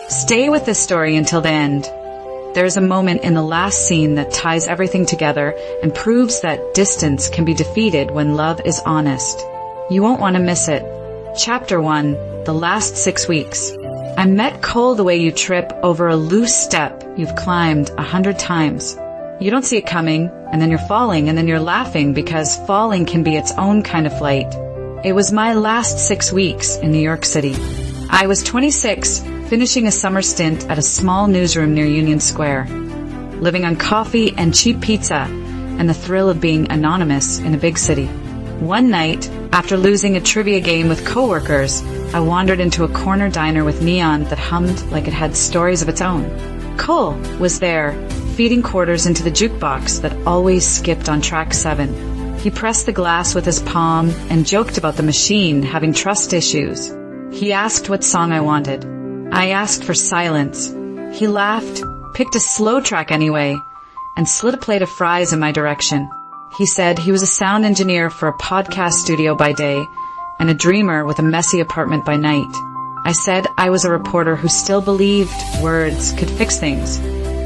Stay with this story until the end. There's a moment in the last scene that ties everything together and proves that distance can be defeated when love is honest. You won't want to miss it. Chapter 1, The Last 6 Weeks. I met Cole the way you trip over a loose step you've climbed 100 times. You don't see it coming, and then you're falling, and then you're laughing because falling can be its own kind of flight. It was my last 6 weeks in New York City. I was 26, finishing a summer stint at a small newsroom near Union Square, living on coffee and cheap pizza and the thrill of being anonymous in a big city. One night, after losing a trivia game with coworkers, I wandered into a corner diner with neon that hummed like it had stories of its own. Cole was there, feeding quarters into the jukebox that always skipped on track 7. He pressed the glass with his palm and joked about the machine having trust issues. He asked what song I wanted. I asked for Silence. He laughed, picked a slow track anyway, and slid a plate of fries in my direction. He said he was a sound engineer for a podcast studio by day and a dreamer with a messy apartment by night. I said I was a reporter who still believed words could fix things.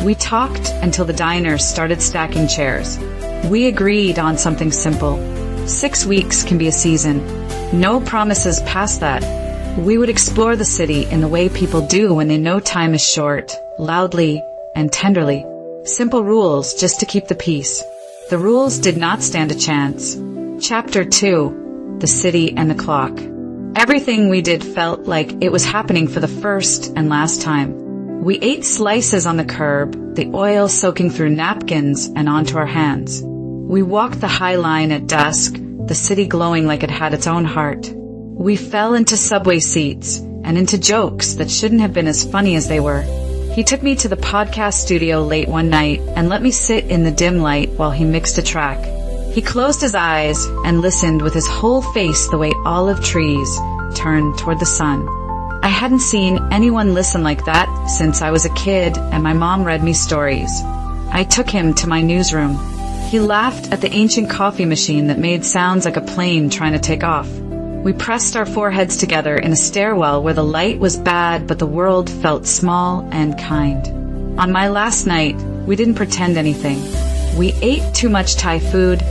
We talked until the diner started stacking chairs. We agreed on something simple. 6 weeks can be a season. No promises past that. We would explore the city in the way people do when they know time is short, loudly and tenderly. Simple rules just to keep the peace. The rules did not stand a chance. Chapter 2, The City and the Clock. Everything we did felt like it was happening for the first and last time. We ate slices on the curb, the oil soaking through napkins and onto our hands. We walked the High Line at dusk, the city glowing like it had its own heart. We fell into subway seats and into jokes that shouldn't have been as funny as they were. He took me to the podcast studio late one night and let me sit in the dim light while he mixed a track. He closed his eyes and listened with his whole face the way olive trees turn toward the sun. I hadn't seen anyone listen like that since I was a kid and my mom read me stories. I took him to my newsroom. He laughed at the ancient coffee machine that made sounds like a plane trying to take off. We pressed our foreheads together in a stairwell where the light was bad but the world felt small and kind. On my last night, we didn't pretend anything. We ate too much Thai food,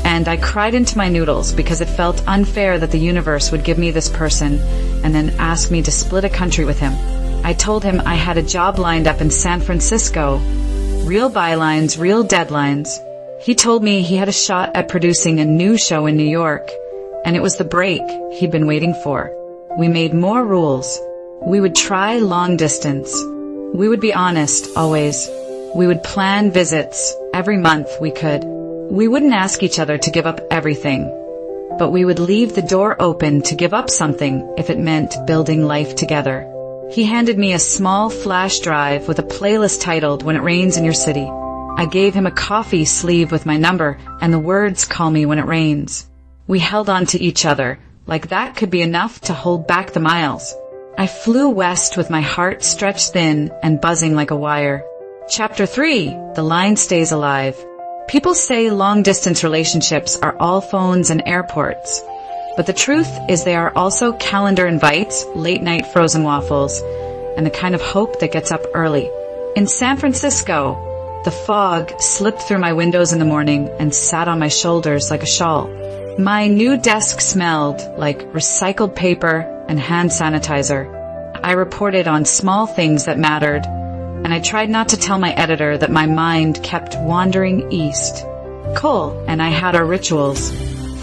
and I cried into my noodles because it felt unfair that the universe would give me this person and then ask me to split a country with him. I told him I had a job lined up in San Francisco. Real bylines, real deadlines. He told me he had a shot at producing a new show in New York, and it was the break he'd been waiting for. We made more rules. We would try long distance. We would be honest, always. We would plan visits every month we could. We wouldn't ask each other to give up everything, but we would leave the door open to give up something if it meant building life together. He handed me a small flash drive with a playlist titled When It Rains in Your City. I gave him a coffee sleeve with my number and the words Call Me When It Rains. We held on to each other, like that could be enough to hold back the miles. I flew west with my heart stretched thin and buzzing like a wire. Chapter 3, The Line Stays Alive. People say long-distance relationships are all phones and airports. But the truth is they are also calendar invites, late-night frozen waffles, and the kind of hope that gets up early. In San Francisco, the fog slipped through my windows in the morning and sat on my shoulders like a shawl. My new desk smelled like recycled paper and hand sanitizer. I reported on small things that mattered, and I tried not to tell my editor that my mind kept wandering east. Cole and I had our rituals.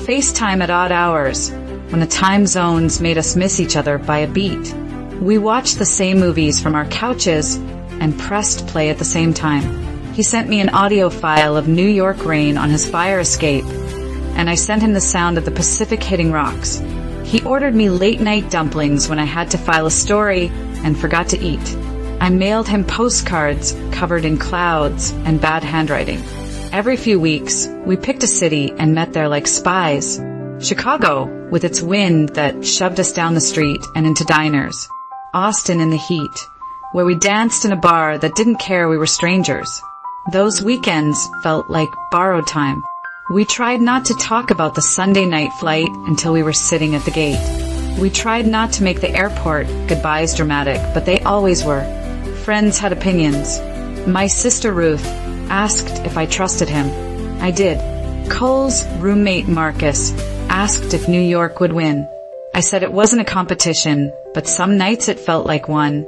FaceTime at odd hours, when the time zones made us miss each other by a beat. We watched the same movies from our couches and pressed play at the same time. He sent me an audio file of New York rain on his fire escape, and I sent him the sound of the Pacific hitting rocks. He ordered me late-night dumplings when I had to file a story and forgot to eat. I mailed him postcards covered in clouds and bad handwriting. Every few weeks, we picked a city and met there like spies. Chicago, with its wind that shoved us down the street and into diners. Austin in the heat, where we danced in a bar that didn't care we were strangers. Those weekends felt like borrowed time. We tried not to talk about the Sunday night flight until we were sitting at the gate. We tried not to make the airport goodbyes dramatic, but they always were. Friends had opinions. My sister Ruth asked if I trusted him. I did. Cole's roommate Marcus asked if New York would win. I said it wasn't a competition, but some nights it felt like one,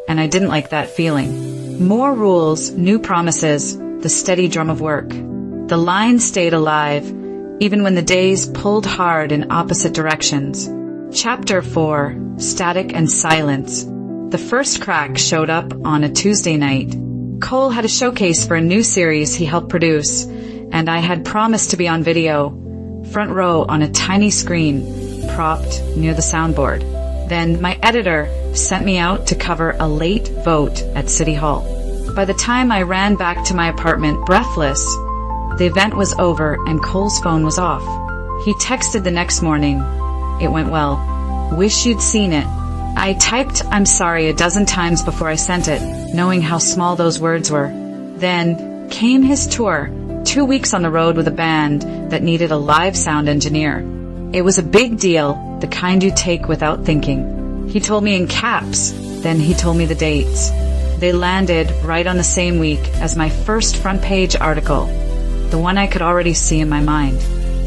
and I didn't like that feeling. More rules, new promises, the steady drum of work. The line stayed alive, even when the days pulled hard in opposite directions. Chapter 4, Static and Silence. The first crack showed up on a Tuesday night. Cole had a showcase for a new series he helped produce, and I had promised to be on video, front row on a tiny screen, propped near the soundboard. Then my editor sent me out to cover a late vote at City Hall. By the time I ran back to my apartment breathless, the event was over and Cole's phone was off. He texted the next morning. It went well. Wish you'd seen it. I typed "I'm sorry" a dozen times before I sent it, knowing how small those words were. Then came his tour, 2 weeks on the road with a band that needed a live sound engineer. It was a big deal, the kind you take without thinking. He told me in caps, then he told me the dates. They landed right on the same week as my first front page article, the one I could already see in my mind.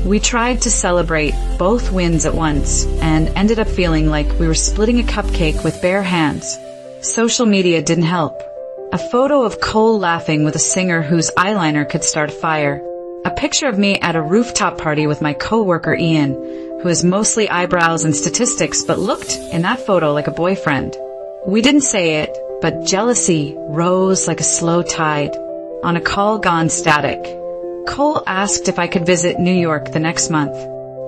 We tried to celebrate both wins at once and ended up feeling like we were splitting a cupcake with bare hands. Social media didn't help. A photo of Cole laughing with a singer whose eyeliner could start a fire. A picture of me at a rooftop party with my co-worker Ian, who is mostly eyebrows and statistics but looked in that photo like a boyfriend. We didn't say it, but jealousy rose like a slow tide. On a call gone static, Cole asked if I could visit New York the next month.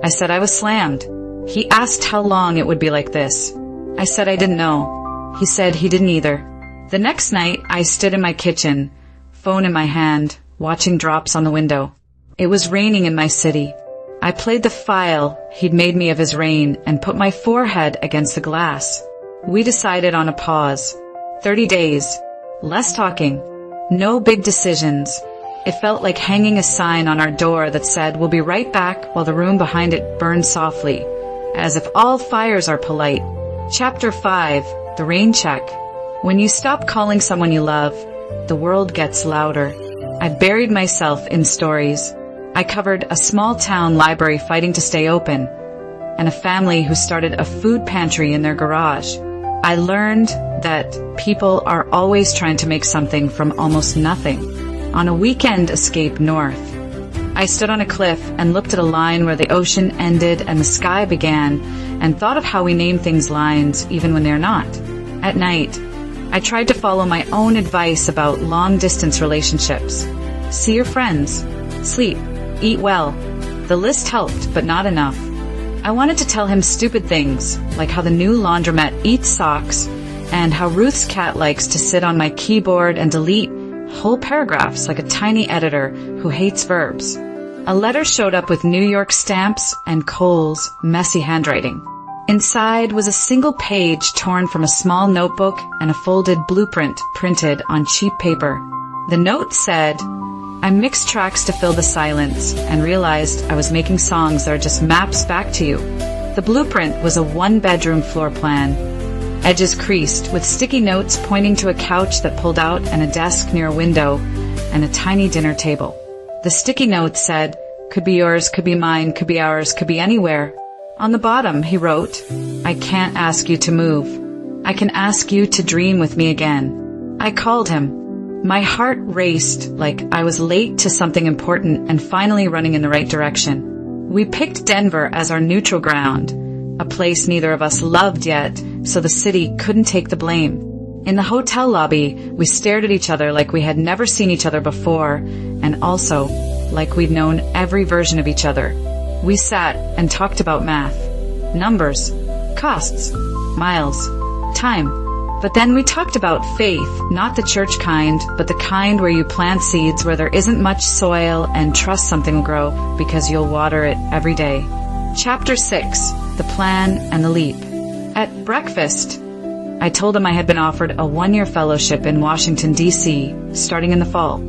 I said I was slammed. He asked how long it would be like this. I said I didn't know. He said he didn't either. The next night, I stood in my kitchen, phone in my hand, watching drops on the window. It was raining in my city. I played the file he'd made me of his rain and put my forehead against the glass. We decided on a pause. 30 days. Less talking. No big decisions. It felt like hanging a sign on our door that said, "We'll be right back," while the room behind it burned softly, as if all fires are polite. Chapter 5, The Rain Check. When you stop calling someone you love, the world gets louder. I buried myself in stories. I covered a small town library fighting to stay open, and a family who started a food pantry in their garage. I learned that people are always trying to make something from almost nothing. On a weekend escape north, I stood on a cliff and looked at a line where the ocean ended and the sky began, and thought of how we name things lines even when they're not. At night, I tried to follow my own advice about long-distance relationships. See your friends. Sleep. Eat well. The list helped, but not enough. I wanted to tell him stupid things, like how the new laundromat eats socks, and how Ruth's cat likes to sit on my keyboard and delete whole paragraphs like a tiny editor who hates verbs. A letter showed up with New York stamps and Cole's messy handwriting. Inside was a single page torn from a small notebook and a folded blueprint printed on cheap paper. The note said, "I mixed tracks to fill the silence and realized I was making songs that are just maps back to you." The blueprint was a one-bedroom floor plan. Edges creased, with sticky notes pointing to a couch that pulled out and a desk near a window and a tiny dinner table. The sticky notes said, "Could be yours, could be mine, could be ours, could be anywhere." On the bottom, he wrote, "I can't ask you to move. I can ask you to dream with me again." I called him. My heart raced like I was late to something important and finally running in the right direction. We picked Denver as our neutral ground, a place neither of us loved yet, so the city couldn't take the blame. In the hotel lobby, we stared at each other like we had never seen each other before, and also like we'd known every version of each other. We sat and talked about math, numbers, costs, miles, time. But then we talked about faith, not the church kind, but the kind where you plant seeds where there isn't much soil and trust something will grow because you'll water it every day. Chapter 6, The Plan and the Leap. At breakfast, I told him I had been offered a one-year fellowship in Washington, D.C., starting in the fall.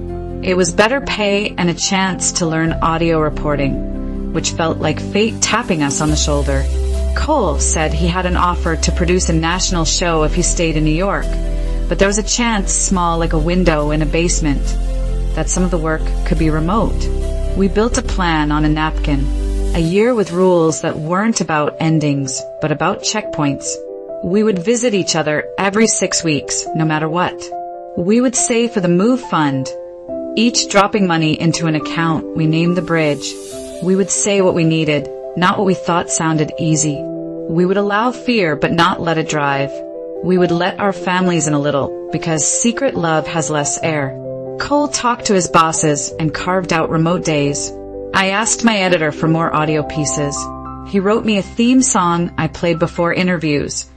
It was better pay and a chance to learn audio reporting, which felt like fate tapping us on the shoulder. Cole said he had an offer to produce a national show if he stayed in New York, but there was a chance, small like a window in a basement, that some of the work could be remote. We built a plan on a napkin, a year with rules that weren't about endings, but about checkpoints. We would visit each other every 6 weeks, no matter what. We would save for the move fund, each dropping money into an account we named the bridge. We would say what we needed, not what we thought sounded easy. We would allow fear, but not let it drive. We would let our families in a little, because secret love has less air. Cole talked to his bosses and carved out remote days. I asked my editor for more audio pieces. He wrote me a theme song I played before interviews,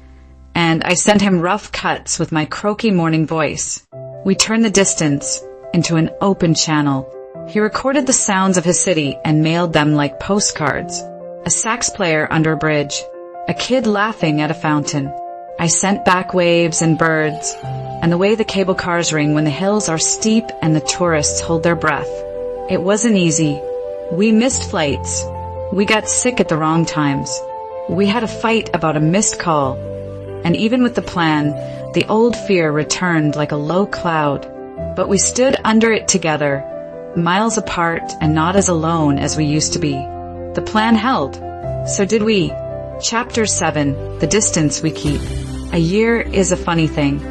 and I sent him rough cuts with my croaky morning voice. We turned the distance into an open channel. He recorded the sounds of his city and mailed them like postcards. A sax player under a bridge, a kid laughing at a fountain. I sent back waves and birds, and the way the cable cars ring when the hills are steep and the tourists hold their breath. It wasn't easy. We missed flights. We got sick at the wrong times. We had a fight about a missed call. And even with the plan, the old fear returned like a low cloud. But we stood under it together, miles apart and not as alone as we used to be. The plan held. So did we. Chapter 7, The Distance We Keep. A year is a funny thing.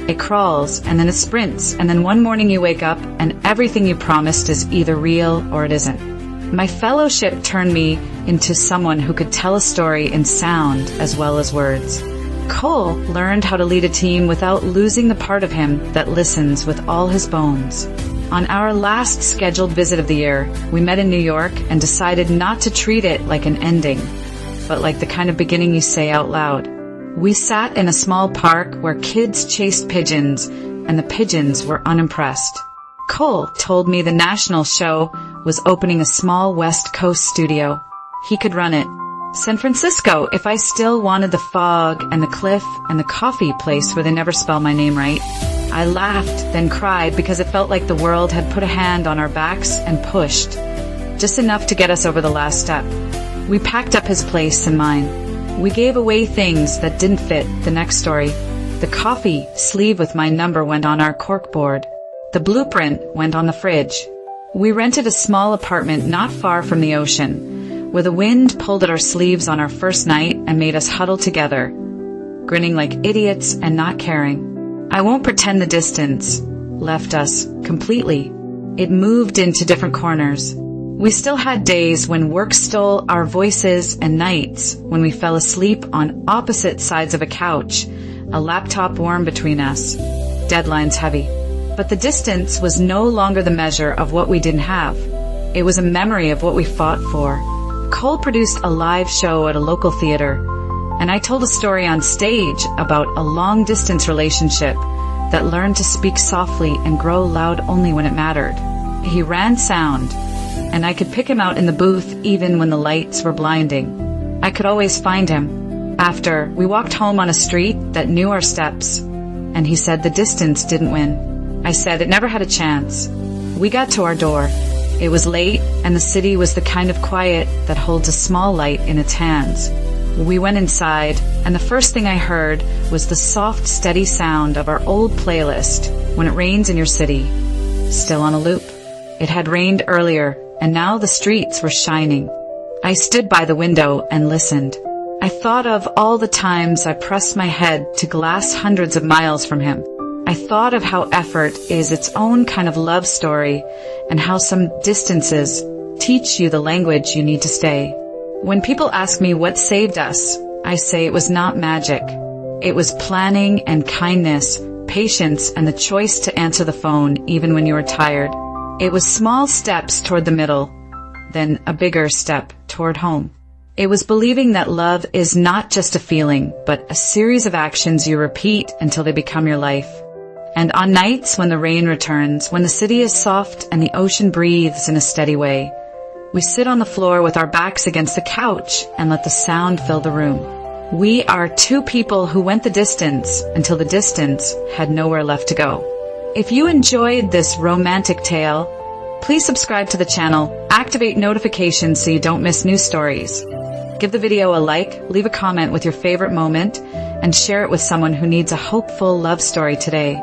It crawls, and then it sprints, and then one morning you wake up, and everything you promised is either real or it isn't. My fellowship turned me into someone who could tell a story in sound as well as words. Cole learned how to lead a team without losing the part of him that listens with all his bones. On our last scheduled visit of the year, we met in New York and decided not to treat it like an ending, but like the kind of beginning you say out loud. We sat in a small park where kids chased pigeons, and the pigeons were unimpressed. Cole told me the national show was opening a small West Coast studio. He could run it. San Francisco, if I still wanted the fog and the cliff and the coffee place where they never spell my name right. I laughed, then cried because it felt like the world had put a hand on our backs and pushed, just enough to get us over the last step. We packed up his place and mine. We gave away things that didn't fit the next story. The coffee sleeve with my number went on our corkboard. The blueprint went on the fridge. We rented a small apartment not far from the ocean, where the wind pulled at our sleeves on our first night and made us huddle together, grinning like idiots and not caring. I won't pretend the distance left us completely. It moved into different corners. We still had days when work stole our voices and nights when we fell asleep on opposite sides of a couch, a laptop warm between us, deadlines heavy. But the distance was no longer the measure of what we didn't have. It was a memory of what we fought for. Cole produced a live show at a local theater, and I told a story on stage about a long-distance relationship that learned to speak softly and grow loud only when it mattered. He ran sound, and I could pick him out in the booth even when the lights were blinding. I could always find him. After, we walked home on a street that knew our steps, and he said the distance didn't win. I said it never had a chance. We got to our door. It was late, and the city was the kind of quiet that holds a small light in its hands. We went inside, and the first thing I heard was the soft, steady sound of our old playlist, When It Rains in Your City, still on a loop. It had rained earlier, and now the streets were shining. I stood by the window and listened. I thought of all the times I pressed my head to glass hundreds of miles from him. I thought of how effort is its own kind of love story, and how some distances teach you the language you need to stay. When people ask me what saved us, I say it was not magic. It was planning and kindness, patience, and the choice to answer the phone even when you were tired. It was small steps toward the middle, then a bigger step toward home. It was believing that love is not just a feeling, but a series of actions you repeat until they become your life. And on nights when the rain returns, when the city is soft and the ocean breathes in a steady way, we sit on the floor with our backs against the couch and let the sound fill the room. We are two people who went the distance until the distance had nowhere left to go. If you enjoyed this romantic tale, please subscribe to the channel, activate notifications so you don't miss new stories. Give the video a like, leave a comment with your favorite moment, and share it with someone who needs a hopeful love story today.